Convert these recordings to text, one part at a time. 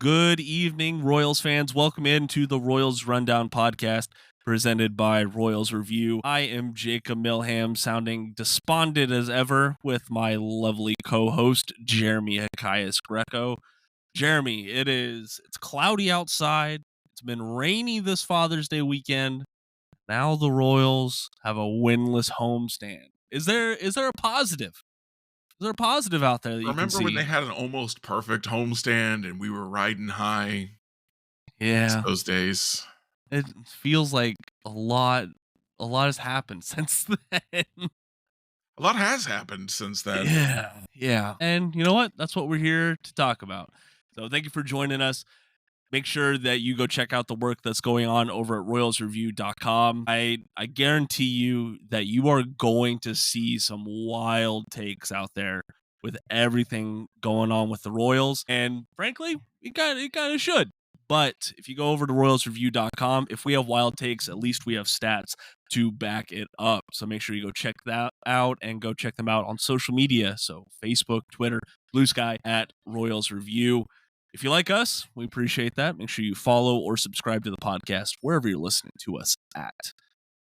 Good evening, Royals fans. Welcome into the Royals Rundown podcast presented by Royals Review. I am Jacob Milham, sounding despondent as ever with my lovely co-host, Jeremy Hokius Greco. Jeremy, it's cloudy outside. It's been rainy this Father's Day weekend. Now the Royals have a winless homestand. Is there a positive? Is there a positive out there that you can Remember when see? they had an almost perfect homestand and we were riding high? Miss Yeah. those days. It feels like a lot has happened since then. A lot has happened since then. Yeah. And you know what? That's what we're here to talk about. So thank you for joining us. Make sure that you go check out the work that's going on over at royalsreview.com. I guarantee you that you are going to see some wild takes out there with everything going on with the Royals. And frankly, it kind of should. But if you go over to royalsreview.com, if we have wild takes, at least we have stats to back it up. So make sure you go check that out and go check them out on social media. So Facebook, Twitter, Blue Sky at Royals Review. If you like us, we appreciate that. Make sure you follow or subscribe to the podcast wherever you're listening to us at.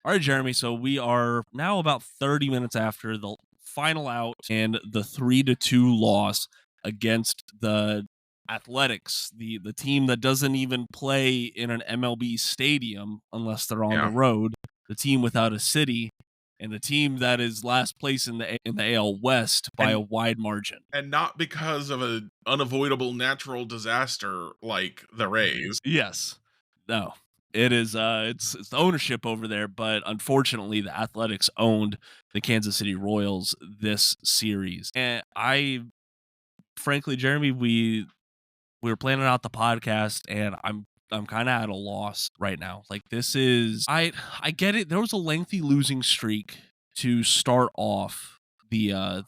All right, Jeremy. So we are now about 30 minutes after the final out and the 3-2 loss against the Athletics, the team that doesn't even play in an MLB stadium unless they're on the Yeah. road, the team without a city, and the team that is last place in the AL West by a wide margin. And not because of an unavoidable natural disaster like the Rays. Yes. No. It is it's the ownership over there, but unfortunately the Athletics owned the Kansas City Royals this series. And I frankly, Jeremy, we were planning out the podcast and I'm kind of at a loss right now. Like this is I get it. There was a lengthy losing streak to start off the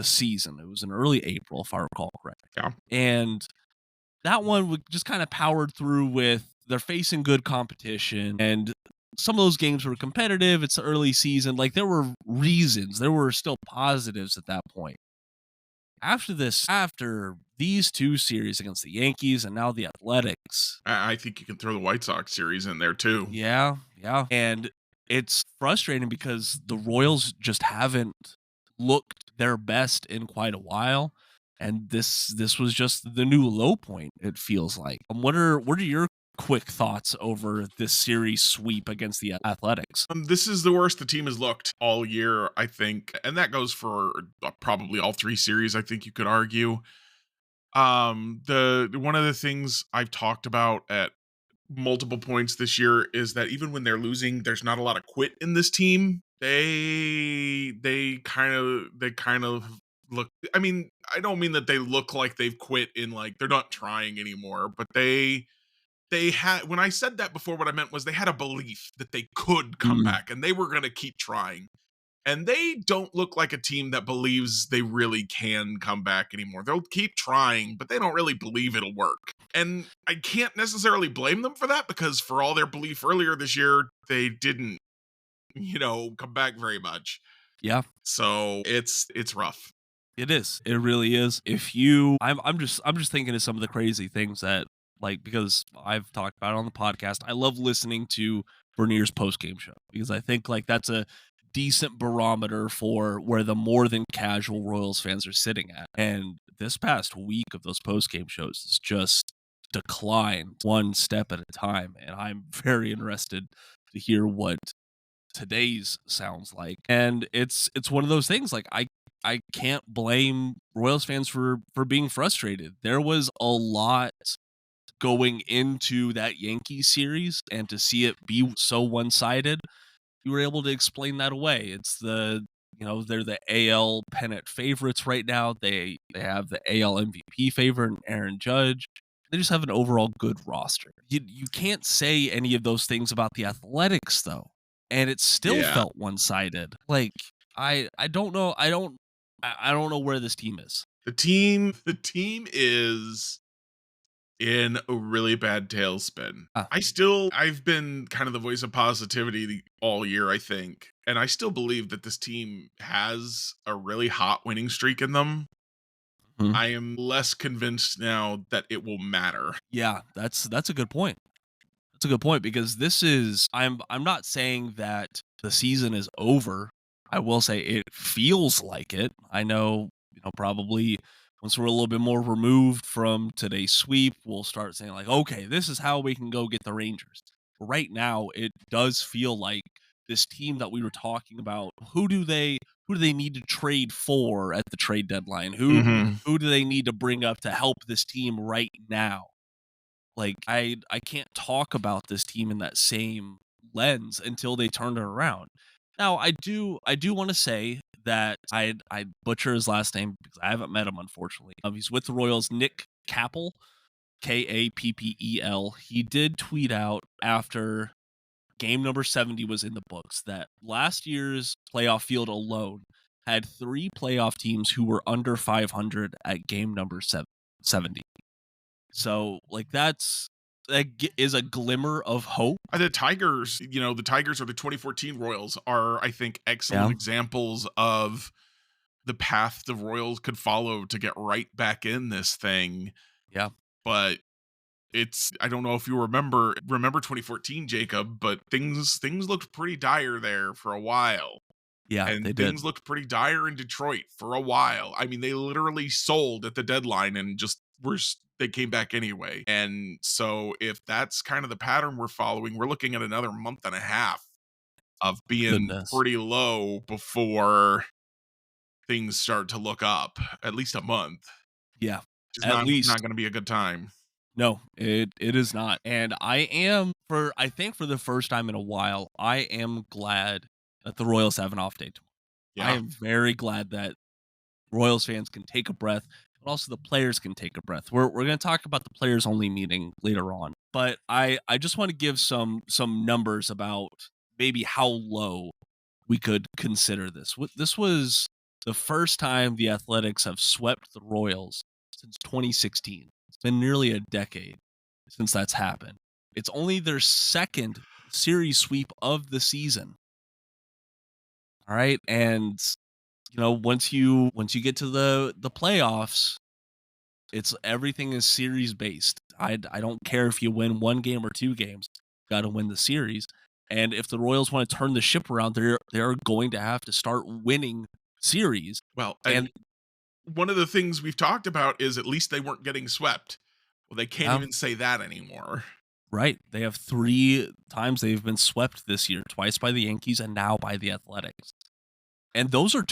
season. It was in early April if I recall correctly. Yeah. And that one would just kind of powered through with they're facing good competition and some of those games were competitive. It's the early season. Like there were reasons, there were still positives at that point. After these two series against the Yankees and now the Athletics. I think you can throw the White Sox series in there too. Yeah. And it's frustrating because the Royals just haven't looked their best in quite a while. And this was just the new low point, it feels like. What are your quick thoughts over this series sweep against the Athletics? This is the worst the team has looked all year, I think. And that goes for probably all three series, I think you could argue. The one of the things I've talked about at multiple points this year is that even when they're losing, there's not a lot of quit in this team. They kind of look, I mean, I don't mean that they look like they've quit in like they're not trying anymore, but they had, when I said that before, what I meant was they had a belief that they could come back and they were going to keep trying. And they don't look like a team that believes they really can come back anymore. They'll keep trying, but they don't really believe it'll work. And I can't necessarily blame them for that because for all their belief earlier this year, they didn't, come back very much. Yeah. So it's rough. It is. It really is. I'm just thinking of some of the crazy things that like because I've talked about it on the podcast. I love listening to Bernier's post game show because I think like that's a decent barometer for where the more than casual Royals fans are sitting at. And this past week of those post game shows is just declined one step at a time. And I'm very interested to hear what today's sounds like. And it's one of those things like I can't blame Royals fans for being frustrated. There was a lot going into that Yankees series, and to see it be so one-sided, you were able to explain that away. It's they're the AL pennant favorites right now. They have the AL MVP favorite, Aaron Judge. They just have an overall good roster. You can't say any of those things about the Athletics though, and it still Yeah. felt one-sided. Like I don't know. I don't know where this team is. The team is in a really bad tailspin. Ah. I've been kind of the voice of positivity all year, I think. And I still believe that this team has a really hot winning streak in them. Mhm. I am less convinced now that it will matter. Yeah, that's a good point. That's a good point because this is I'm not saying that the season is over. I will say it feels like it. I know, probably once we're a little bit more removed from today's sweep, we'll start saying like, okay, this is how we can go get the Rangers. But right now, it does feel like this team that we were talking about, who do they need to trade for at the trade deadline? Who Mhm. who do they need to bring up to help this team right now? Like, I can't talk about this team in that same lens until they turn it around. Now, I do wanna say that I butcher his last name because I haven't met him, unfortunately. He's with the Royals, Nick Kappel, Kappel. He did tweet out after game number 70 was in the books that last year's playoff field alone had 3 playoff teams who were under 500 at game number 70. So, like, is a glimmer of hope. The Tigers, the Tigers or the 2014 Royals are, I think, excellent Yeah, examples of the path the Royals could follow to get right back in this thing. yeah, But I don't know if you remember 2014, Jacob, but things looked pretty dire there for a while. yeah, And they did. things looked pretty dire in Detroit for a while. I mean, they literally sold at the deadline and just they came back anyway. And so if that's kind of the pattern we're following, we're looking at another month and a half of being Goodness. pretty low before things start to look up. At least a month. Yeah, Which is at not least. going to be a good time. No, it is not. And I think for the first time in a while, I am glad that the Royals have an off day tomorrow. I Yeah. am very glad that Royals fans can take a breath, but also the players can take a breath. We're going to talk about the players only meeting later on, but I just want to give some numbers about maybe how low we could consider this. This was the first time the Athletics have swept the Royals since 2016. It's been nearly a decade since that's happened. It's only their second series sweep of the season. All right, and once you get to the playoffs, it's everything is series based. I don't care if you win one game or two games, got to win the series. And if the Royals want to turn the ship around, they're going to have to start winning series. Well, And and one of the things we've talked about is at least they weren't getting swept. Well, they can't yeah, even say that anymore. right. They have 3 times they've been swept this year, twice by the Yankees and now by the Athletics. And those are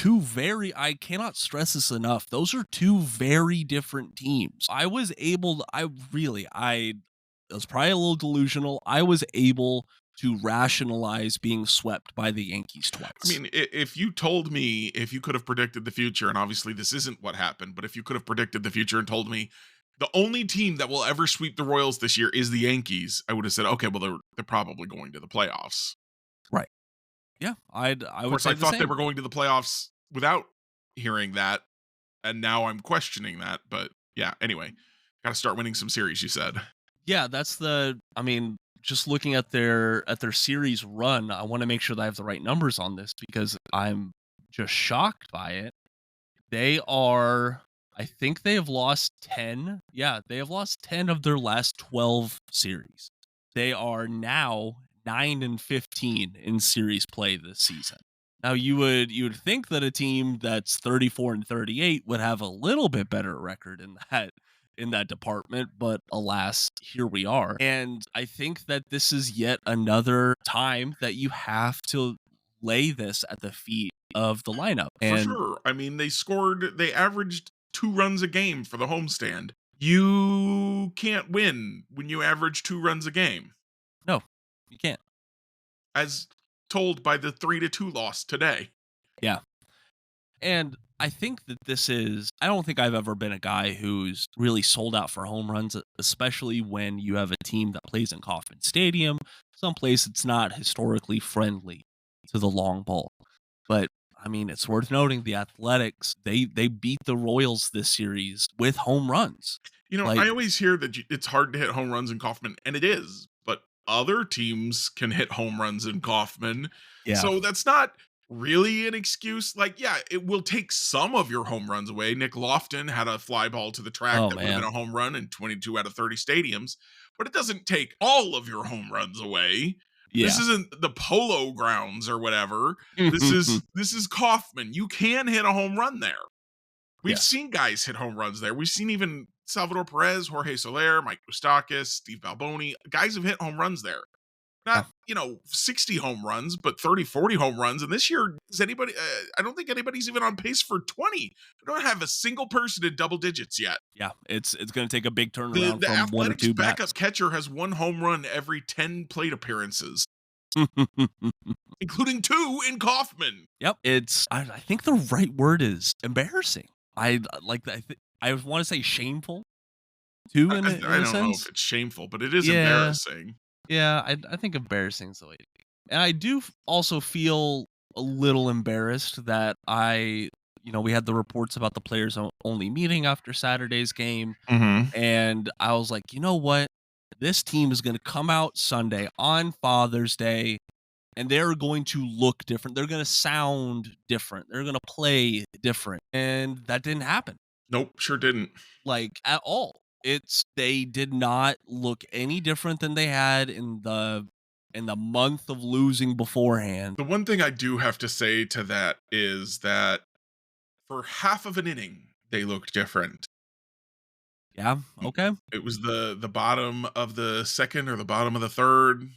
I cannot stress this enough. Those are 2 very different teams. I was probably a little delusional. I was able to rationalize being swept by the Yankees I twice. mean, if you could have predicted the future, and obviously this isn't what happened, but if you could have predicted the future and told me the only team that will ever sweep the Royals this year is the Yankees, I would have said, okay, well they're probably going to the playoffs. Right. Yeah, I Of would course, I say the thought they same. were going to the playoffs without hearing that, and now I'm questioning that. But yeah, anyway, got to start winning some series. You said. Yeah, just looking at their series run, I want to make sure that I have the right numbers on this because I'm just shocked by it. They are I think they have lost 10. Yeah, they have lost 10 of their last 12 series. They are now 9 and 15 in series play this season. Now you would think that a team that's 34 and 38 would have a little bit better record in that department, but alas, here we are. And I think that this is yet another time that you have to lay this at the feet of the lineup. For And sure. I mean, they averaged 2 runs a game for the homestand. You can't win when you average 2 runs a game, no, you can't. as told by the 3-2 loss today. Yeah. And I think that I don't think I've ever been a guy who's really sold out for home runs, especially when you have a team that plays in Kauffman Stadium, someplace it's not historically friendly to the long ball. But I mean, it's worth noting the Athletics, they beat the Royals this series with home runs. I Like, always hear that it's hard to hit home runs in Kauffman, and it is, but other teams can hit home runs in Kauffman. yeah. So that's not really an excuse. Like, yeah, it will take some of your home runs away. Nick Lofton had a fly ball to the track Oh that would have been man. a home run in 22 out of 30 stadiums, but it doesn't take all of your home runs away. This Yeah. isn't the Polo Grounds or whatever. This is Kauffman. You can hit a home run there. We've Yes. seen guys hit home runs there. We've seen even Salvador Perez, Jorge Soler, Mike Moustakas, Steve Balboni. Guys have hit home runs there. Yeah. Not, 60 home runs, but 30, 40 home runs. And this year, is anybody, I don't think anybody's even on pace for 20. We don't have a single person in double digits yet. Yeah. It's gonna take a big The, turnaround the from one or Athletics two bats. backup catcher has one home run every 10 plate appearances, including two in Kauffman. Yep. I think the right word is embarrassing. I want to say shameful too I, in I a don't know if sense. it's shameful, but it is Yeah. embarrassing. Yeah, I think embarrassing is the way to be. And I do also feel a little embarrassed that we had the reports about the players only meeting after Saturday's game. Mm-hmm. And I was like, you know what? This team is going to come out Sunday on Father's Day and they're going to look different. They're going to sound different. They're going to play different. And that didn't happen Nope, sure didn't. like at all. They did not look any different than they had in the month of losing beforehand. The one thing I do have to say to that is that for half of an inning, they looked different. Yeah, okay. It was the bottom of the second or the bottom of the third.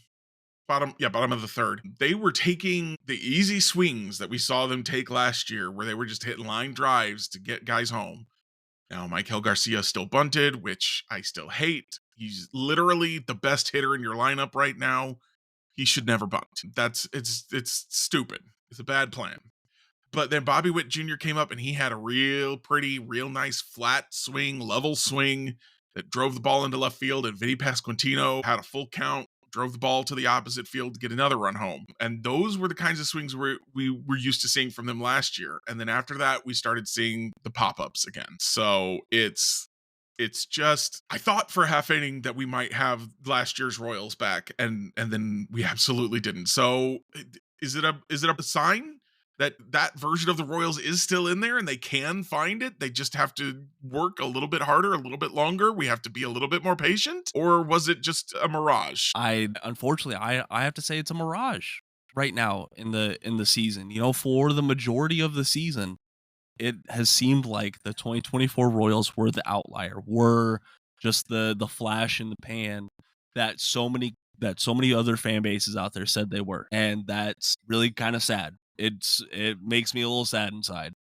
Bottom of the third. They were taking the easy swings that we saw them take last year, where they were just hitting line drives to get guys home. Now, Michael Garcia still bunted, which I still hate. He's literally the best hitter in your lineup right now. He should never bunt. It's stupid. It's a bad plan. But then Bobby Witt Jr. came up and he had a real pretty, real nice flat swing, level swing that drove the ball into left field. And Vinny Pasquantino had a full count, drove the ball to the opposite field to get another run home. And those were the kinds of swings we were used to seeing from them last year. And then after that, we started seeing the pop-ups again. So it's just, I thought for a half inning that we might have last year's Royals back, and then we absolutely didn't. So is it a sign that that version of the Royals is still in there and they can find it? They just have to work a little bit harder, a little bit longer. We have to be a little bit more patient, or was it just a mirage? I have to say it's a mirage right now in the season. For the majority of the season, it has seemed like the 2024 Royals were the outlier, were just the flash in the pan that so many other fan bases out there said they were. And that's really kind of sad. It makes me a little sad inside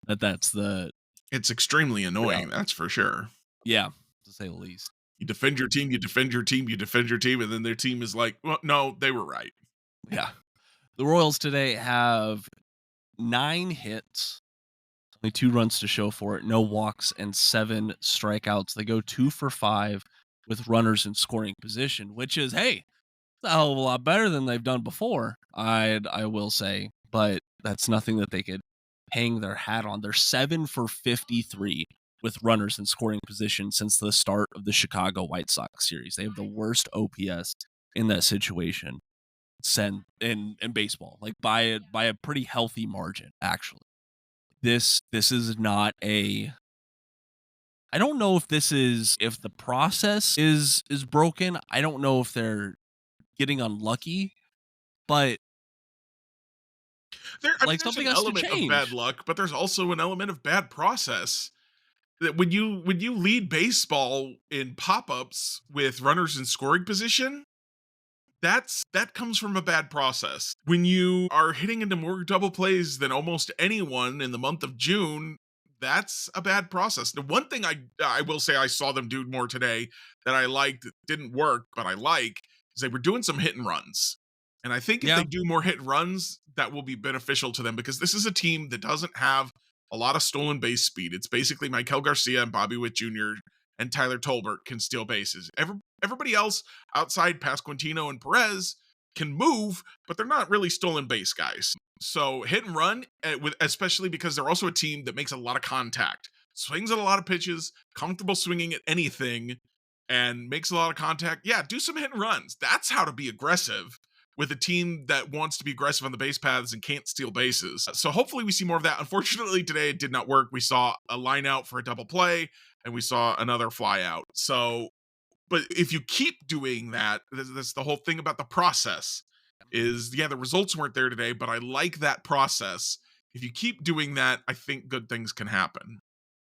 that's the It's extremely annoying, reality. that's for sure. Yeah, to say the least. You defend your team, you defend your team, you defend your team, and then their team is like, well, no, they were right. Yeah. The Royals today have 9 hits, only 2 runs to show for it, no walks, and 7 strikeouts. They go 2 for 5 with runners in scoring position, which is, hey, it's a hell of a lot better than they've done before. I will say, but that's nothing that they could hang their hat on. They're 7 for 53 with runners in scoring position since the start of the Chicago White Sox series. They have the worst OPS in that situation in baseball, like by a pretty healthy margin, actually. This is not a I don't know if the process is broken. I don't know if they're getting unlucky, but like There's something an has to element of bad change. luck, but there's also an element of bad process. That when you lead baseball in pop-ups with runners in scoring position, that comes from a bad process. When you are hitting into more double plays than almost anyone in the month of June, that's a bad process. The one thing I will say I saw them do more today that I liked, didn't work, but I like, is they were doing some hit and runs. And I think if they Yeah, do more hit and runs, that will be beneficial to them, because this is a team that doesn't have a lot of stolen base speed. It's basically Michael Garcia and Bobby Witt Jr. and Tyler Tolbert can steal bases. Everybody else outside Pasquantino and Perez can move, but they're not really stolen base guys. So hit and run, especially because they're also a team that makes a lot of contact, swings at a lot of pitches, comfortable swinging at anything, and makes a lot of contact. Yeah, do some hit and runs. That's how to be aggressive. with a team that wants to be aggressive on the base paths and can't steal bases. So hopefully we see more of that. Unfortunately, today it did not work. We saw a line out for a double play and we saw another fly out. So, but if you keep doing that, that's the whole thing about the process is, yeah, the results weren't there today, but I like that process. If you keep doing that, I think good things can happen.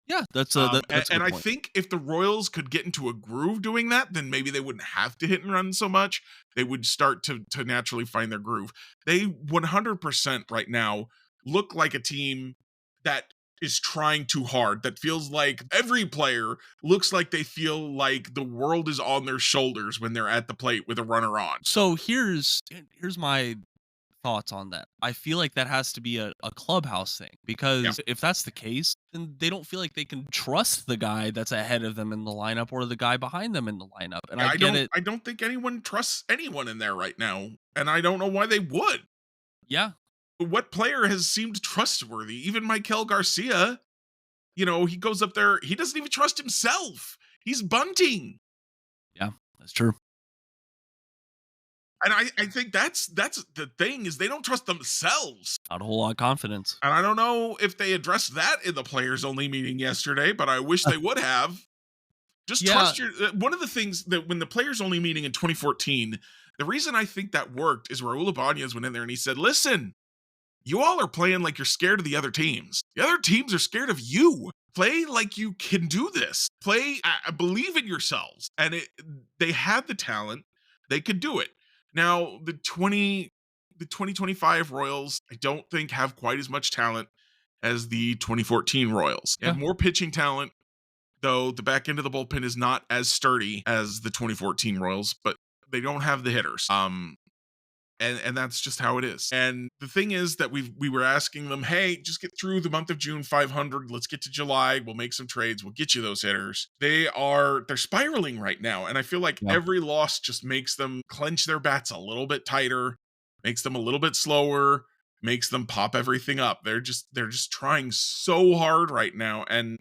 Yeah, that's a And good I point. think if the Royals could get into a groove doing that, then maybe they wouldn't have to hit and run so much. They would start to naturally find their groove. They 100% right now look like a team that is trying too hard. That feels like every player looks like they feel like the world is on their shoulders when they're at the plate with a runner on. So here's my thoughts on that. I feel like that has to be a clubhouse thing Yeah. because if that's the case, then they don't feel like they can trust the guy that's ahead of them in the lineup or the guy behind them in the lineup. And Yeah, I get it. I don't think anyone trusts anyone in there right now, and I don't know why they would. Yeah. What player has seemed trustworthy? Even Michael Garcia, you know, he goes up there, he doesn't even trust himself. He's bunting. Yeah, that's true. And I think that's the thing is they don't trust themselves. Not a whole lot of confidence. And I don't know if they addressed that in the players only meeting yesterday, but I wish they would have. Just Yeah. trust your one of the things that when the players only meeting in 2014, the reason I think that worked is Raul Ibanez went in there and he said, "Listen, you all are playing like you're scared of the other teams. The other teams are scared of you. Play like you can do this. Play, believe in yourselves." And they had the talent; they could do it. Now the 2025 Royals, I don't think have quite as much talent as the 2014 Royals. They have Yeah. more pitching talent, though the back end of the bullpen is not as sturdy as the 2014 Royals, but they don't have the hitters. And that's just how it is. And the thing is that we were asking them, hey, just get through the month of June 500. Let's get to July. We'll make some trades. We'll get you those hitters. They're spiraling right now, and I feel like Yeah. every loss just makes them clench their bats a little bit tighter, makes them a little bit slower, makes them pop everything up. They're just trying so hard right now, and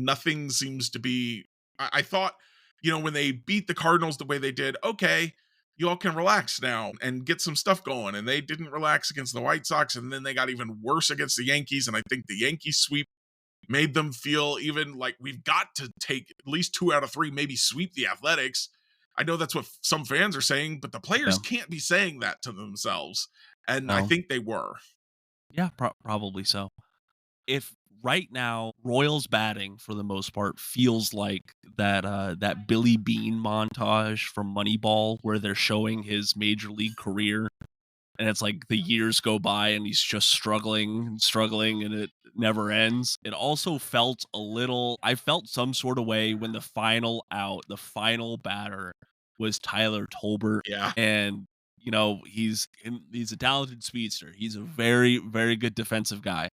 nothing seems to be. I thought, when they beat the Cardinals the way they did, okay, you all can relax now and get some stuff going. And they didn't relax against the White Sox, and then they got even worse against the Yankees. And I think the Yankees sweep made them feel even like we've got to take at least 2 out of 3, maybe sweep the Athletics. I know that's what some fans are saying, but the players Yeah. can't be saying that to themselves. And I No. think they were. Yeah, probably so. If right now Royals batting for the most part feels like that Billy Bean montage from Moneyball where they're showing his major league career and it's like the years go by and he's just struggling and struggling and it never ends. It also felt I felt some sort of way when the final out, the final batter was Tyler Tolbert. Yeah. And he's a talented speedster. He's a very, very good defensive guy.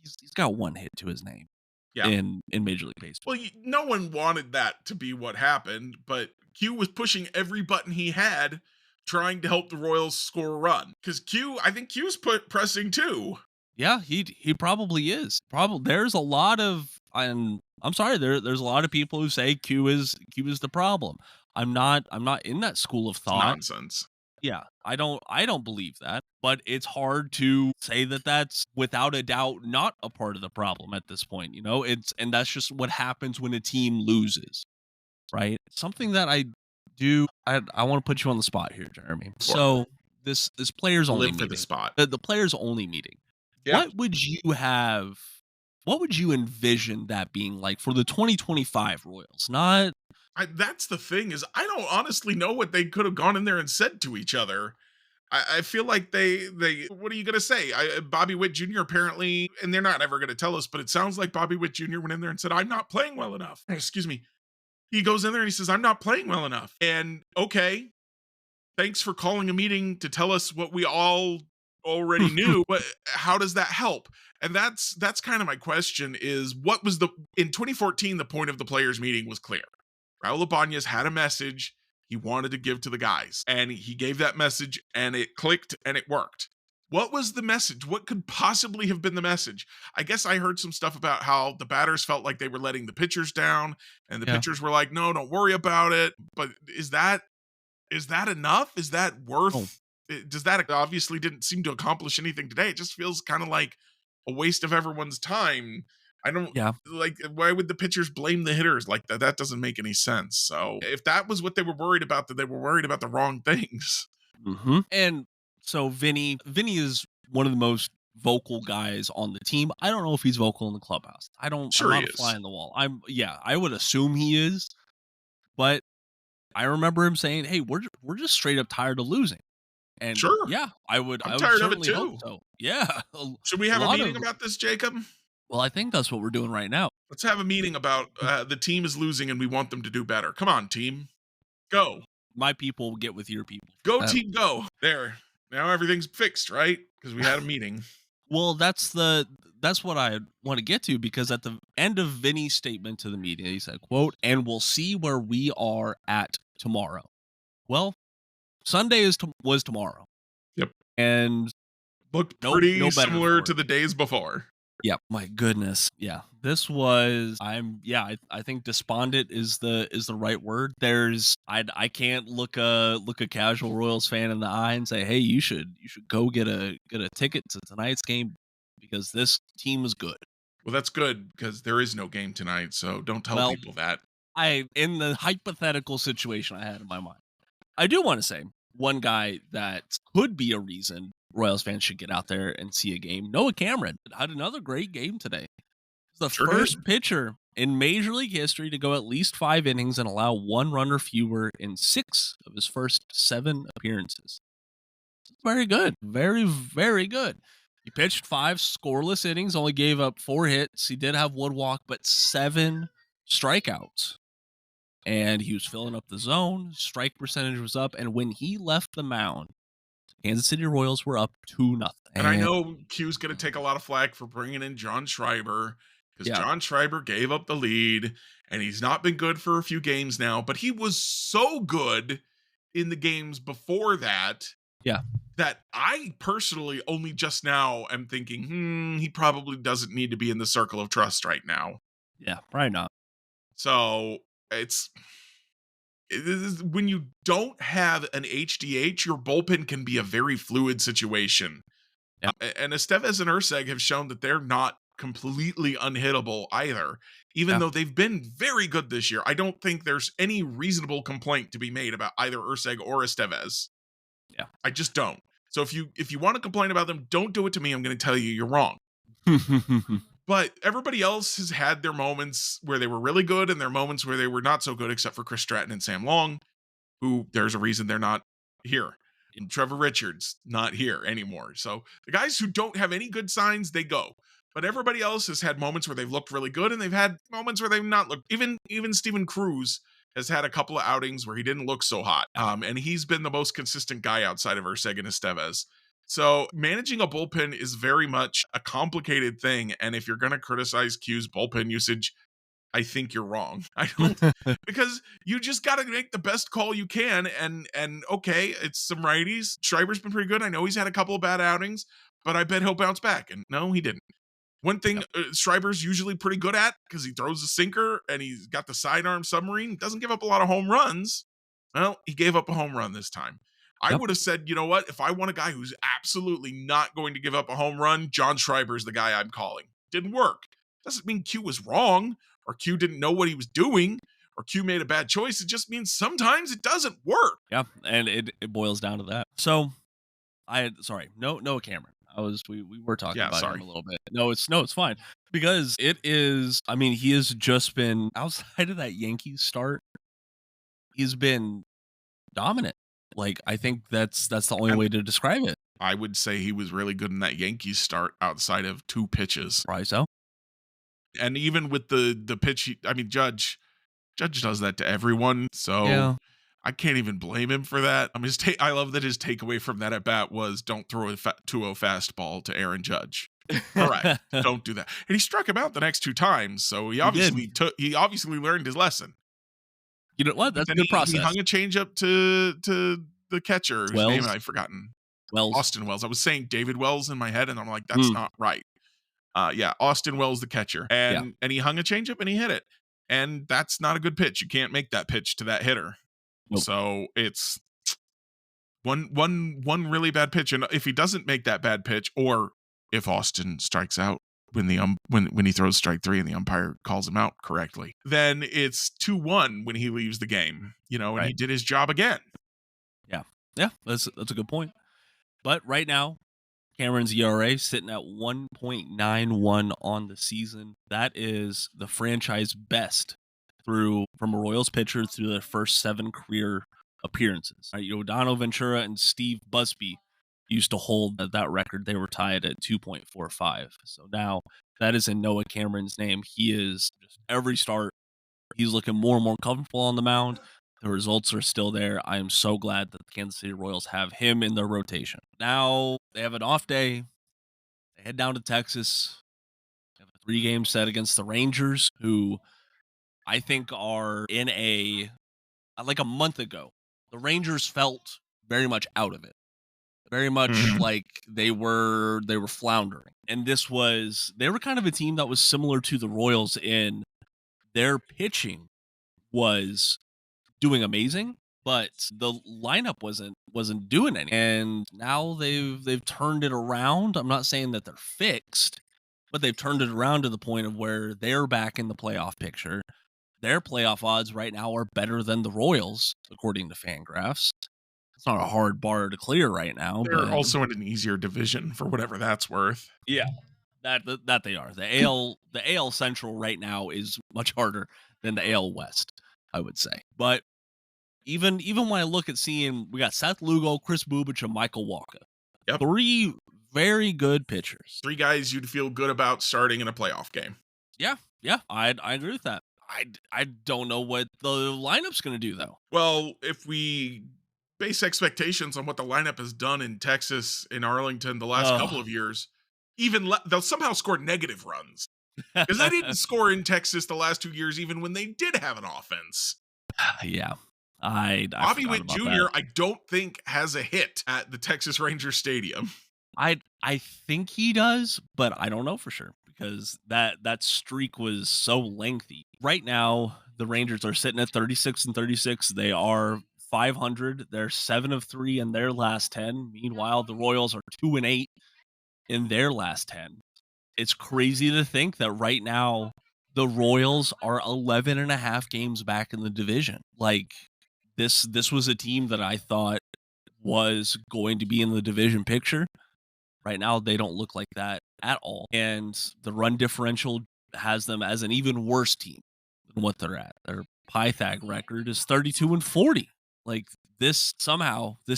He's got one hit to his name Yeah. in Major League Baseball. Well, no one wanted that to be what happened, but Q was pushing every button he had trying to help the Royals score a run. Because I think Q's pressing too. Yeah, he probably is. Probably there's a lot of I'm sorry, there's a lot of people who say Q is the problem. I'm not in that school of It's thought. nonsense. Yeah, I don't believe that, but it's hard to say that that's without a doubt not a part of the problem at this point, and that's just what happens when a team loses, right? Something that I want to put you on the spot here, Jeremy. So this players only Live for the meeting, spot. the players only meeting. Yeah. What would you envision that being like for the 2025 Royals? Not That's the thing is I don't honestly know what they could have gone in there and said to each other. I feel like they what are you gonna say? Bobby Witt Jr. apparently, and they're not ever gonna tell us, but it sounds like Bobby Witt Jr. went in there and said, "I'm not playing well enough." Excuse me. He goes in there and he says, "I'm not playing well enough." And okay, thanks for calling a meeting to tell us what we all already knew, but how does that help? And that's kind of my question is what was in 2014 the point of the players meeting was clear. Raul Ibanez had a message he wanted to give to the guys, and he gave that message, and it clicked, and it worked. What was the message? What could possibly have been the message? I guess I heard some stuff about how the batters felt like they were letting the pitchers down, and the Yeah. pitchers were like, "No, don't worry about it." But is that enough? Is that worth? Oh. does that obviously didn't seem to accomplish anything today. It just feels kind of like a waste of everyone's time. I don't Yeah. like why would the pitchers blame the hitters like that? That doesn't make any sense. So if that was what they were worried about, then they were worried about the wrong things. And so Vinny is one of the most vocal guys on the team. I don't know if he's vocal in the clubhouse. I'm Sure he not a fly is. on the wall. I would assume he is, but I remember him saying, "Hey, we're just straight up tired of losing." And Sure. yeah, I'm I would tired of it certainly hope too. so. Yeah. Should we A have a lot meeting of about this, Jacob? Well, I think that's what we're doing right now. Let's have a meeting about the team is losing and we want them to do better. Come on, team. Go. My people get with your people. Go, team, go. There. Now everything's fixed, right? Because we had a meeting. Well, that's what I want to get to, because at the end of Vinny's statement to the media, he said, "quote and we'll see where we are at tomorrow." Well, Sunday was tomorrow, Yep. and Looked no pretty better similar for to it. the days before. Yeah, my goodness. Yeah. This was I think despondent is the right word. I can't look a casual Royals fan in the eye and say, "Hey, you should go get a ticket to tonight's game because this team is good." Well, that's good because there is no game tonight, so don't tell Well, people that. in the hypothetical situation I had in my mind, I do want to say one guy that could be a reason Royals fans should get out there and see a game. Noah Cameron had another great game today. He's the Sure did. first pitcher in Major League history to go at least 5 innings and allow one run or fewer in 6 of his first 7 appearances. Very good. Very, very good. He pitched 5 scoreless innings, only gave up 4 hits. He did have one walk, but 7 strikeouts. And he was filling up the zone. Strike percentage was up. And when he left the mound, Kansas City Royals were up 2-0. And I know Q's going to take a lot of flack for bringing in John Schreiber because Yeah. John Schreiber gave up the lead and he's not been good for a few games now, but he was so good in the games before that. Yeah. That I personally only just now am thinking, he probably doesn't need to be in the circle of trust right now. Yeah, probably not. So when you don't have an HDH, your bullpen can be a very fluid situation. Yeah. And Estevez and Urseg have shown that they're not completely unhittable either, even though they've been very good this year. I don't think there's any reasonable complaint to be made about either Urseg or Estevez. Yeah. I just don't. So if you want to complain about them, don't do it to me. I'm going to tell you you're wrong. But everybody else has had their moments where they were really good and their moments where they were not so good, except for Chris Stratton and Sam Long, who there's a reason they're not here. And Trevor Richards, not here anymore. So the guys who don't have any good signs, they go. But everybody else has had moments where they've looked really good and they've had moments where they've not looked. Even Steven Cruz has had a couple of outings where he didn't look so hot. And he's been the most consistent guy outside of Urseg and Estevez. So managing a bullpen is very much a complicated thing. And if you're going to criticize Q's bullpen usage, I think you're wrong. I don't because you just got to make the best call you can. And okay, it's some righties. Schreiber's been pretty good. I know he's had a couple of bad outings, but I bet he'll bounce back. And no, he didn't. One thing Schreiber's usually pretty good at because he throws a sinker and he's got the sidearm submarine. Doesn't give up a lot of home runs. Well, he gave up a home run this time. I would have said, you know what? If I want a guy who's absolutely not going to give up a home run, John Schreiber's the guy I'm calling. Didn't work. Doesn't mean Q was wrong or Q didn't know what he was doing or Q made a bad choice. It just means sometimes it doesn't work. Yeah, and it boils down to that. So Noah Cameron. We were talking about him a little bit. No, it's fine. Because he has just been outside of that Yankees start, he's been dominant. Like, I think that's the only way to describe it. I would say he was really good in that Yankees start outside of 2 pitches. Probably so. And even with the pitch, Judge does that to everyone. So Yeah. I can't even blame him for that. I love that his takeaway from that at bat was don't throw a 2-0 fastball to Aaron Judge. Correct. Don't do that. And he struck him out the next 2 times. So he obviously learned his lesson. You know what? That's a good process. He hung a changeup to the catcher, whose name I've forgotten. Wells. Austin Wells. I was saying David Wells in my head, and I'm like, that's not right. Austin Wells, the catcher. And he hung a changeup and he hit it. And that's not a good pitch. You can't make that pitch to that hitter. Nope. So One really bad pitch, and if he doesn't make that bad pitch, or if Austin strikes out when when he throws strike 3 and the umpire calls him out correctly, then it's 2-1 when he leaves the game, and he Right. did his job again. Yeah. Yeah. That's a good point. But right now, Cameron's ERA sitting at 1.91 on the season. That is the franchise best from a Royals pitcher through their first 7 career appearances. Right, Yodano Ventura and Steve Busby used to hold that record. They were tied at 2.45. So now that is in Noah Cameron's name. He is just every start. He's looking more and more comfortable on the mound. The results are still there. I am so glad that the Kansas City Royals have him in their rotation. Now they have an off day. They head down to Texas. They have a 3-game set against the Rangers, who I think are in like a month ago. The Rangers felt very much out of it. Very much Mhm. like they were floundering. And they were kind of a team that was similar to the Royals in their pitching was doing amazing, but the lineup wasn't doing any. And now they've turned it around. I'm not saying that they're fixed, but they've turned it around to the point of where they're back in the playoff picture. Their playoff odds right now are better than the Royals, according to Fangraphs. It's not a hard bar to clear right now, They're but also in an easier division for whatever that's worth. yeah, that they are. The AL Central right now is much harder than the AL West, I would say. But even when I look at seeing, we got Seth Lugo, Chris Bubich, and Michael Walker. Yep. 3 very good pitchers. 3 guys you'd feel good about starting in a playoff game. Yeah, I agree with that. I don't know what the lineup's going to do, though. Well, if we base expectations on what the lineup has done in Texas, in Arlington the last couple Oh, of years, they'll somehow score negative runs. Because they didn't score in Texas the last 2 years, even when they did have an offense. yeah, I Bobby forgot Witt about that. Jr., I don't think has a hit at the Texas Rangers Stadium. I think he does, but I don't know for sure because that streak was so lengthy. Right now, the Rangers are sitting at 36-36. They are 500. They're 7 of 3 in their last 10. Meanwhile, the Royals are 2 and 8 in their last 10. It's crazy to think that right now the Royals are 11 and a half games back in the division. Like this was a team that I thought was going to be in the division picture. Right now, they don't look like that at all. And the run differential has them as an even worse team than what they're at. Their Pythag record is 32-40. Like this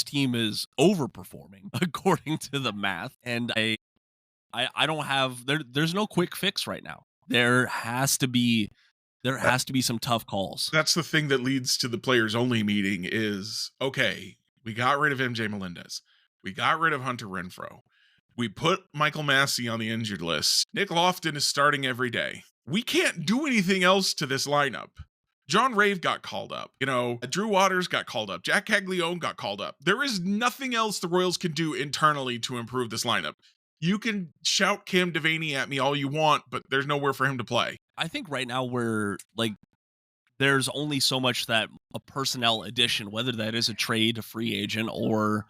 team is overperforming according to the math. And I don't have there's no quick fix right now. There has to be some tough calls. That's the thing that leads to the players only meeting is, okay, we got rid of MJ Melendez. We got rid of Hunter Renfroe. We put Michael Massey on the injured list. Nick Lofton is starting every day. We can't do anything else to this lineup. John Rave got called up. Drew Waters got called up. Jack Caglione got called up. There is nothing else the Royals can do internally to improve this lineup. You can shout Cam Devaney at me all you want, but there's nowhere for him to play. I think right now there's only so much that a personnel addition, whether that is a trade, a free agent, or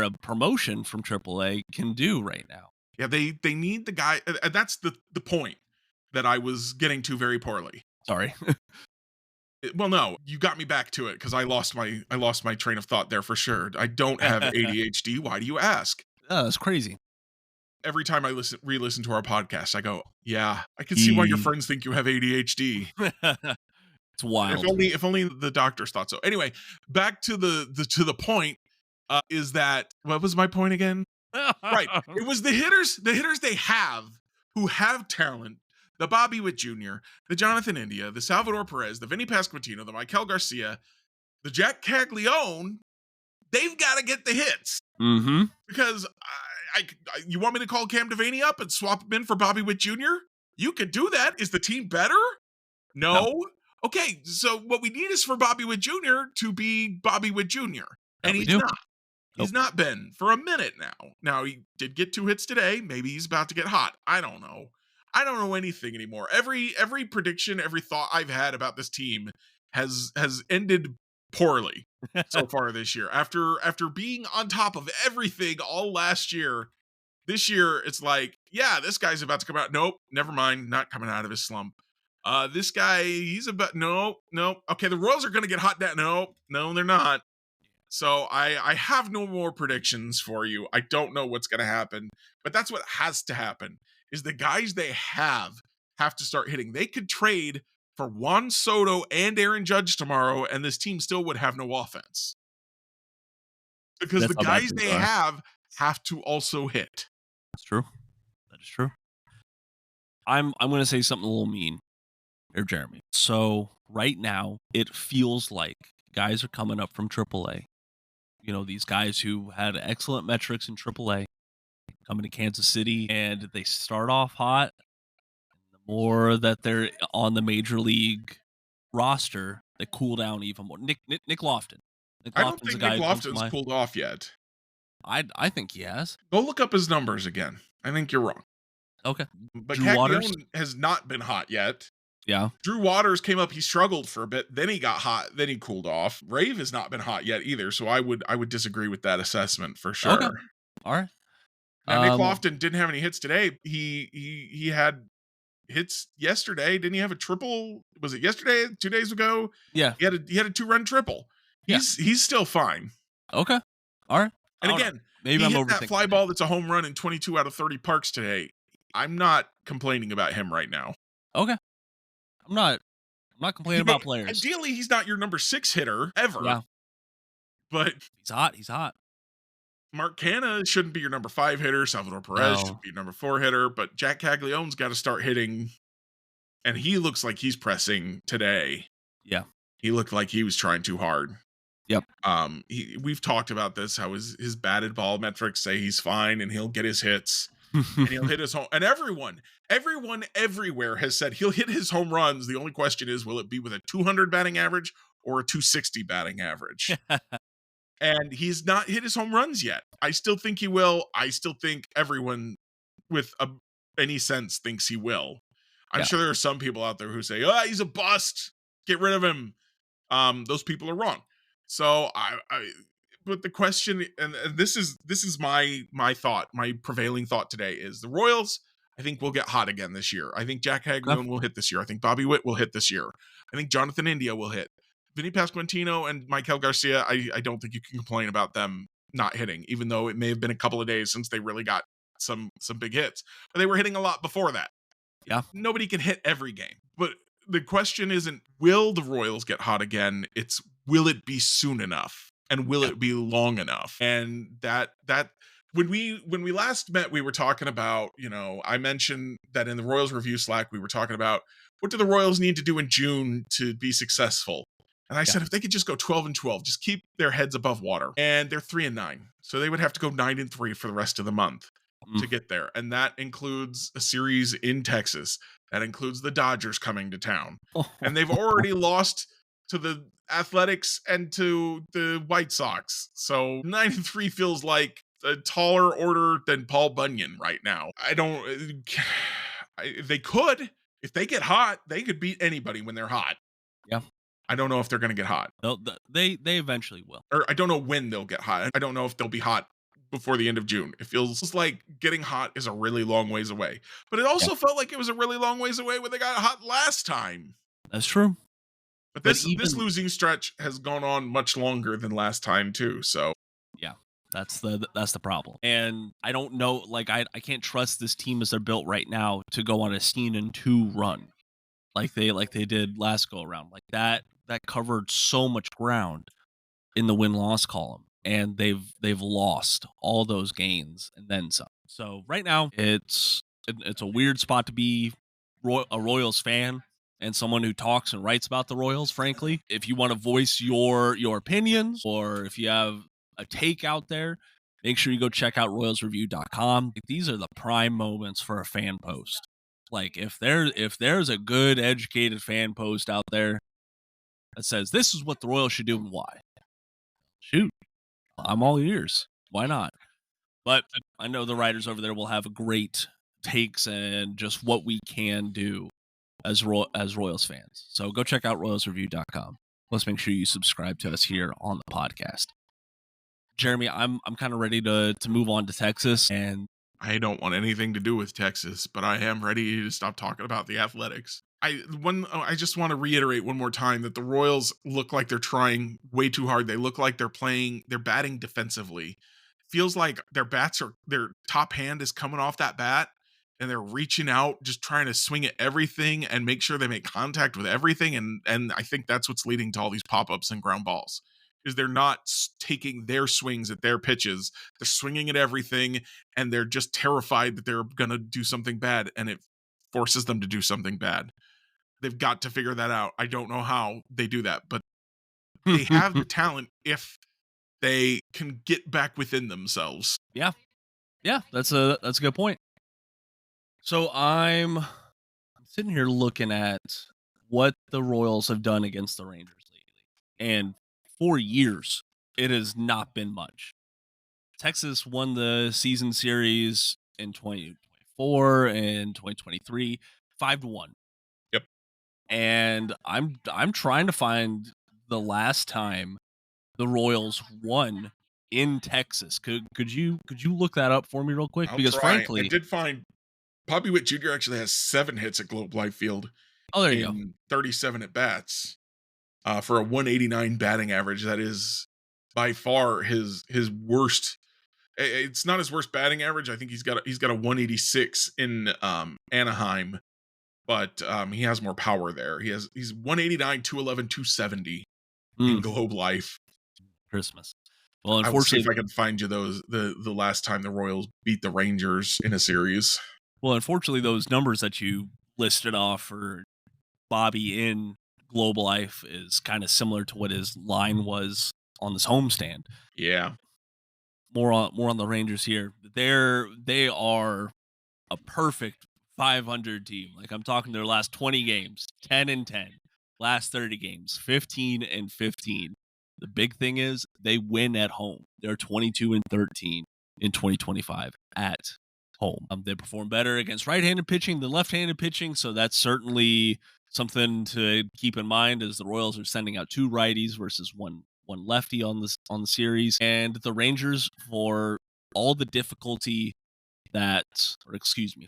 a promotion from AAA, can do right now. Yeah, they need the guy, and that's the point that I was getting to very poorly. Sorry. Well, no, you got me back to it because I lost my train of thought there for sure. I don't have ADHD. Why do you ask? Oh, that's crazy. Every time I re-listen to our podcast, I go, yeah, I can see why your friends think you have ADHD. It's wild. If only the doctors thought so. Anyway, back to the point. Is that what was my point again? Right. It was the hitters they have who have talent. The Bobby Witt Jr., the Jonathan India, the Salvador Perez, the Vinny Pasquantino, the Michael Garcia, the Jack Caglione. They've got to get the hits. Mm-hmm. Because you want me to call Cam Devaney up and swap him in for Bobby Witt Jr.? You could do that. Is the team better? No. Okay, so what we need is for Bobby Witt Jr. to be Bobby Witt Jr. And he's not. He's not been for a minute now. Now, he did get 2 hits today. Maybe he's about to get hot. I don't know. I don't know anything anymore. Every prediction, every thought I've had about this team has ended poorly. so far this year. After being on top of everything all last year, this year it's like, yeah, this guy's about to come out. Nope, never mind, not coming out of his slump. This guy, he's about no. Okay, the Royals are gonna get hot. No, they're not. So I have no more predictions for you. I don't know what's gonna happen, but that's what has to happen. Is the guys they have to start hitting. They could trade for Juan Soto and Aaron Judge tomorrow, and this team still would have no offense because That's the how bad guys things they are. have to also hit. That's true. That is true. I'm gonna say something a little mean here, Jeremy. So right now, it feels like guys are coming up from AAA. You know, these guys who had excellent metrics in AAA coming to Kansas City, and they start off hot. The more that they're on the major league roster, they cool down even more. Nick Lofton. Nick I don't Lofton's a think guy Nick who comes to Lofton's mind. cooled off yet. I think he has. Go look up his numbers again. I think you're wrong. Okay. But Drew Waters. Caglione has not been hot yet. Yeah. Drew Waters came up, he struggled for a bit, then he got hot, then he cooled off. Rave has not been hot yet either, so I would disagree with that assessment for sure. Okay. All right. Now Nick Lofton didn't have any hits today. He had hits yesterday. Didn't he have a triple? Was it yesterday? 2 days ago? Yeah. He had a 2-run triple. He's still fine. Okay. All right. And again, maybe he I'm hit that overthinking fly things. ball that's a home run in 22 out of 30 parks today. I'm not complaining about him right now. Okay. I'm not complaining about players. Ideally, he's not your number 6 hitter ever. Yeah. But He's hot. He's hot. Mark Canha shouldn't be your number 5 hitter. Salvador Perez should be your number 4 hitter. But Jack Caglione's got to start hitting. And he looks like he's pressing today. Yeah. He looked like he was trying too hard. Yep. We've talked about this, how his batted ball metrics say he's fine and he'll get his hits. And he'll hit his home. And everyone everywhere has said he'll hit his home runs. The only question is, will it be with a 200 batting average or a 260 batting average? And he's not hit his home runs yet. I still think he will. I still think everyone with any sense thinks he will. I'm sure there are some people out there who say, "Oh, he's a bust. Get rid of him." Those people are wrong. So but the question, and this is my thought, my prevailing thought today is the Royals, I think, will get hot again this year. I think Jack Caglione will hit this year. I think Bobby Witt will hit this year. I think Jonathan India will hit. Vinny Pasquantino and Michael Garcia, I don't think you can complain about them not hitting, even though it may have been a couple of days since they really got some big hits. But they were hitting a lot before that. Yeah. Nobody can hit every game. But the question isn't, will the Royals get hot again? It's, will it be soon enough? And will it be long enough? And that when we last met, we were talking about, I mentioned that in the Royals review Slack, we were talking about what do the Royals need to do in June to be successful? And I said, if they could just go 12-12, just keep their heads above water. And they're 3-9. So they would have to go 9-3 for the rest of the month to get there. And that includes a series in Texas. That includes the Dodgers coming to town. And they've already lost to the Athletics and to the White Sox. So 9-3 feels like a taller order than Paul Bunyan right now. They could, if they get hot, they could beat anybody when they're hot. Yeah. I don't know if they're going to get hot. They eventually will. Or I don't know when they'll get hot. I don't know if they'll be hot before the end of June. It feels like getting hot is a really long ways away. But it also felt like it was a really long ways away when they got hot last time. That's true. But this losing stretch has gone on much longer than last time too. So yeah, that's the problem. And I don't know, like I can't trust this team as they're built right now to go on a 16-2 run like they did last go around. Like that covered so much ground in the win-loss column, and they've lost all those gains and then some. So right now it's a weird spot to be a Royals fan and someone who talks and writes about the Royals. Frankly, if you want to voice your opinions, or if you have a take out there, make sure you go check out royalsreview.com. These are the prime moments for a fan post. Like if there's a good educated fan post out there that says this is what the Royals should do and why, shoot, I'm all ears. Why not? But I know the writers over there will have great takes and just what we can do as Royals fans. So go check out royalsreview.com. Let's make sure you subscribe to us here on the podcast. Jeremy, I'm kind of ready to move on to Texas, and I don't want anything to do with Texas, but I am ready to stop talking about the Athletics. I just want to reiterate one more time that the Royals look like they're trying way too hard. They look like they're batting defensively. Feels like their top hand is coming off that bat and they're reaching out, just trying to swing at everything and make sure they make contact with everything. And I think that's what's leading to all these pop-ups and ground balls. Because they're not taking their swings at their pitches. They're swinging at everything and they're just terrified that they're going to do something bad, and it forces them to do something bad. They've got to figure that out. I don't know how they do that, but they have the talent if they can get back within themselves. yeah, that's a good point. So I'm sitting here looking at what the Royals have done against the Rangers lately, and for years it has not been much. Texas won the season series in 2024 and 2023, 5-1. Yep. And I'm trying to find the last time the Royals won in Texas. Could you look that up for me real quick? I'll Because try. frankly, I did find Bobby Witt Jr. actually has 7 hits at Globe Life Field there you go. in 37 at bats for a 189 batting average. That is by far his worst. It's not his worst batting average. I think he's got a 186 in Anaheim, but he has more power there. He's 189, 211, 270 in Globe Life. Christmas. Well, I will see unfortunately, if I can find you the last time the Royals beat the Rangers in a series. Well, unfortunately, those numbers that you listed off for Bobby in Global Life is kind of similar to what his line was on this homestand. Yeah. More on the Rangers here. They are a perfect 500 team. Like, I'm talking their last 20 games, 10-10. Last 30 games, 15-15. The big thing is they win at home. They're 22-13 in 2025 at home. They perform better against right-handed pitching than left-handed pitching, so that's certainly something to keep in mind as the Royals are sending out 2 righties versus one lefty on the series. And the Rangers, for all the difficulty for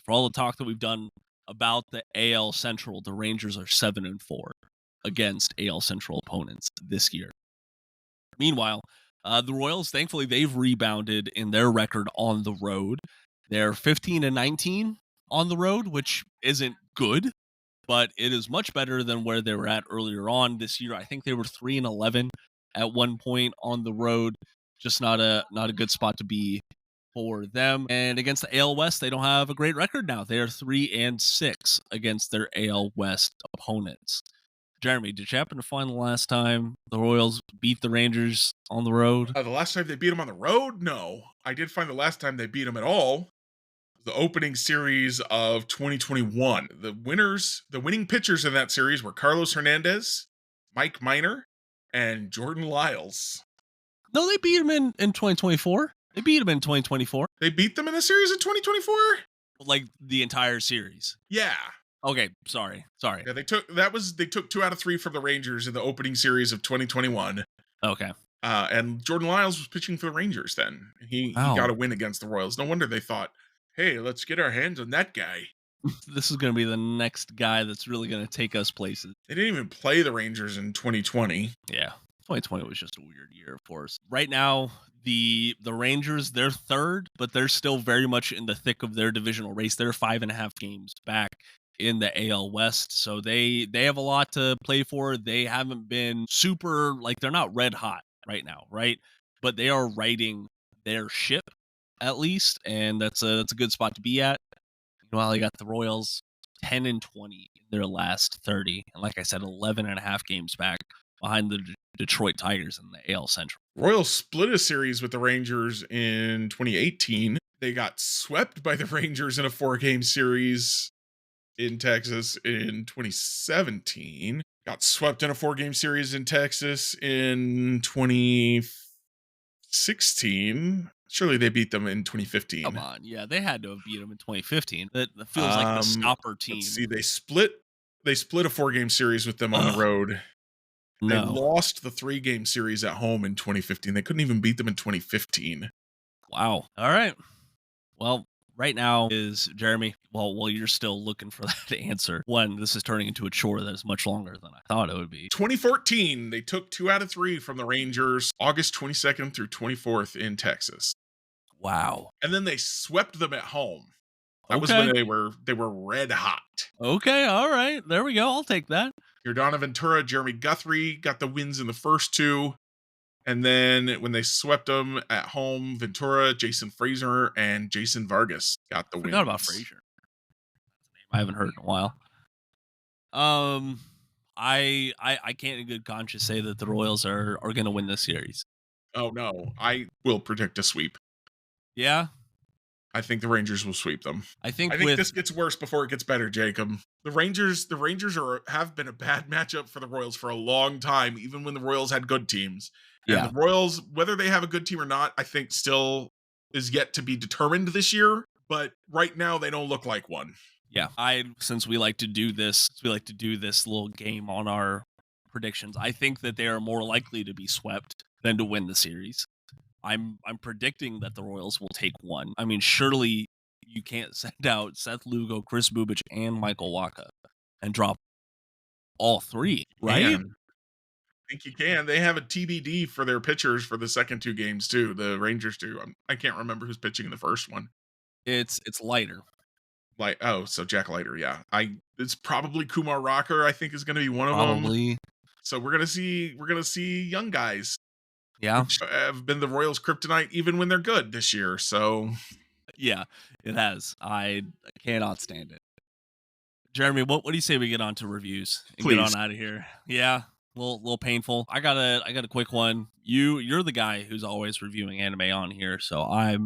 all the talk that we've done about the AL Central, the Rangers are 7-4 against AL Central opponents this year. Meanwhile, the Royals, thankfully, they've rebounded in their record on the road. They're 15-19 on the road, which isn't good, but it is much better than where they were at earlier on this year. I think they were 3-11 at one point on the road. Just not a good spot to be for them. And against the AL West, they don't have a great record now. They are 3-6 against their AL West opponents. Jeremy, did you happen to find the last time the Royals beat the Rangers on the road? The last time they beat them on the road? No. I did find the last time they beat them at all. The opening series of 2021. The winning pitchers in that series were Carlos Hernandez, Mike Minor, and Jordan Lyles. No, they beat him in 2024. They beat him in 2024. They beat them in the series in 2024? Like the entire series. Yeah. Okay, sorry. Yeah, they took 2 out of 3 from the Rangers in the opening series of 2021. Okay. And Jordan Lyles was pitching for the Rangers then. He got a win against the Royals. No wonder they thought, hey, let's get our hands on that guy. This is going to be the next guy that's really going to take us places. They didn't even play the Rangers in 2020. Yeah, 2020 was just a weird year for us. Right now, the Rangers, they're third, but they're still very much in the thick of their divisional race. They're 5.5 games back in the AL West, so they have a lot to play for. They haven't been super, like, they're not red hot right now, right? But they are righting their ship at least, and that's a good spot to be at. Meanwhile, you got the Royals 10-20 in their last 30, and like I said, 11.5 games back behind the Detroit Tigers in the AL Central. Royals split a series with the Rangers in 2018. They got swept by the Rangers in a 4-game series in Texas in 2017. Got swept in a 4-game series in Texas in 2016. Surely they beat them in 2015. Come on. Yeah, they had to have beat them in 2015. That feels like the stopper team. Let's see, they split a 4-game series with them on the road They No. lost the 3-game series at home in 2015. They couldn't even beat them in 2015. Wow. All right. Well, right now is Jeremy. Well, you're still looking for that answer. One, this is turning into a chore that is much longer than I thought it would be. 2014, they took 2 out of 3 from the Rangers, August 22nd through 24th in Texas. Wow. And then they swept them at home. That was Okay. when they were red hot. Okay. All right. There we go. I'll take that. Yordana Ventura, Jeremy Guthrie got the wins in the first 2. And then when they swept them at home, Ventura, Jason Fraser, and Jason Vargas got the wins. Forgot about Frazier. I haven't heard in a while. I can't in good conscience say that the Royals are going to win this series. Oh no, I will predict a sweep. Yeah, I think the Rangers will sweep them. I think this gets worse before it gets better, Jacob. The Rangers have been a bad matchup for the Royals for a long time, even when the Royals had good teams. And the Royals, whether they have a good team or not, I think still is yet to be determined this year. But right now, they don't look like one. Yeah, since we like to do this little game on our predictions. I think that they are more likely to be swept than to win the series. I'm predicting that the Royals will take one. I mean, surely you can't send out Seth Lugo, Chris Bubich, and Michael Wacha and drop all 3, right? I think you can. They have a TBD for their pitchers for the second 2 games too. The Rangers do. I can't remember who's pitching in the first one. It's Leiter. So Jack Leiter, yeah. It's probably Kumar Rocker. I think is going to be one of them. So we're gonna see young guys. Yeah, which have been the Royals' kryptonite even when they're good this year. So yeah, it has. I cannot stand it. Jeremy, what do you say we get on to reviews and Please. get on out of here? Yeah, a little painful. I got a quick one. You're the guy who's always reviewing anime on here, so I've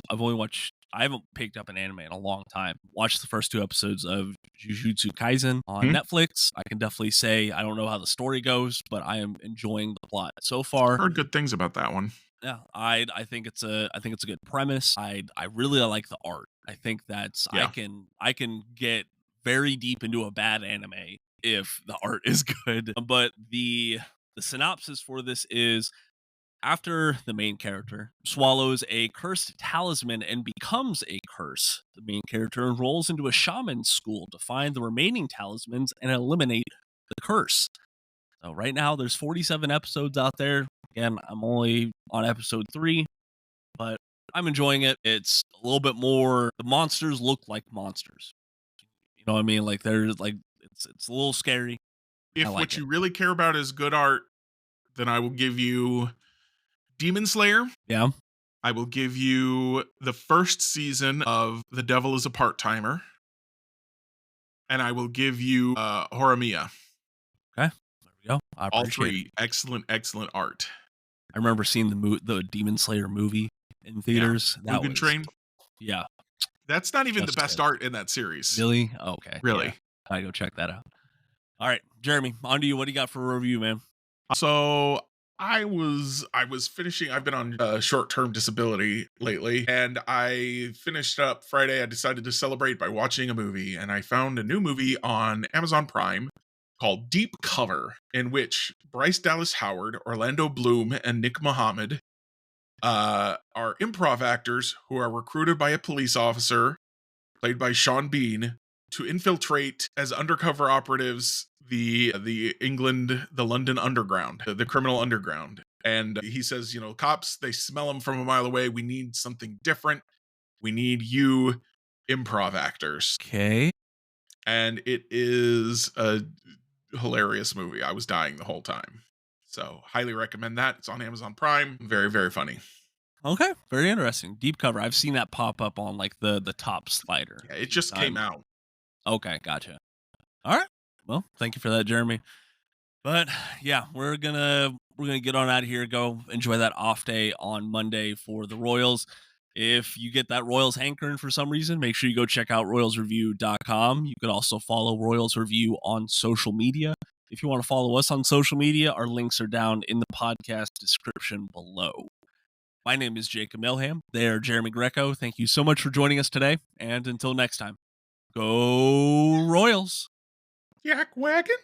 only watched. I haven't picked up an anime in a long time. Watched the first 2 episodes of Jujutsu Kaisen on Netflix. I can definitely say I don't know how the story goes, but I am enjoying the plot so far. Heard good things about that one. Yeah, I think it's a good premise. I really like the art. I think that's I can get very deep into a bad anime if the art is good. But the synopsis for this is after the main character swallows a cursed talisman and becomes a curse, the main character enrolls into a shaman school to find the remaining talismans and eliminate the curse. So right now there's 47 episodes out there. Again, I'm only on episode 3, but I'm enjoying it. It's a little bit more, the monsters look like monsters. You know what I mean? Like they're like, it's a little scary. If what you really care about is good art, then I will give you Demon Slayer. Yeah. I will give you the first season of The Devil is a Part-Timer. And I will give you Horimiya. Okay. There we go. All 3 excellent art. I remember seeing the Demon Slayer movie in theaters. Yeah. Mugen Train. Yeah. That's not even the best art in that series. Really? Okay. Really? Yeah. I go check that out. All right, Jeremy, on to you. What do you got for a review, man? So I was finishing. I've been on short-term disability lately, and I finished up Friday. I decided to celebrate by watching a movie, and I found a new movie on Amazon Prime called Deep Cover, in which Bryce Dallas Howard, Orlando Bloom, and Nick Mohammed are improv actors who are recruited by a police officer, played by Sean Bean, to infiltrate as undercover operatives the London underground, the criminal underground. And he says, cops, they smell them from a mile away. We need something different. We need you improv actors. Okay. And it is a hilarious movie. I was dying the whole time. So highly recommend that. It's on Amazon Prime. Very, very funny. Okay. Very interesting. Deep Cover. I've seen that pop up on like the top slider. Yeah, it just came out. Okay. Gotcha. All right. Well, thank you for that, Jeremy. But yeah, we're gonna get on out of here. Go enjoy that off day on Monday for the Royals. If you get that Royals hankering for some reason, make sure you go check out royalsreview.com. You can also follow Royals Review on social media. If you want to follow us on social media, our links are down in the podcast description below. My name is Jacob Milham. They're Jeremy Greco. Thank you so much for joining us today. And until next time, go Royals. Yak wagon.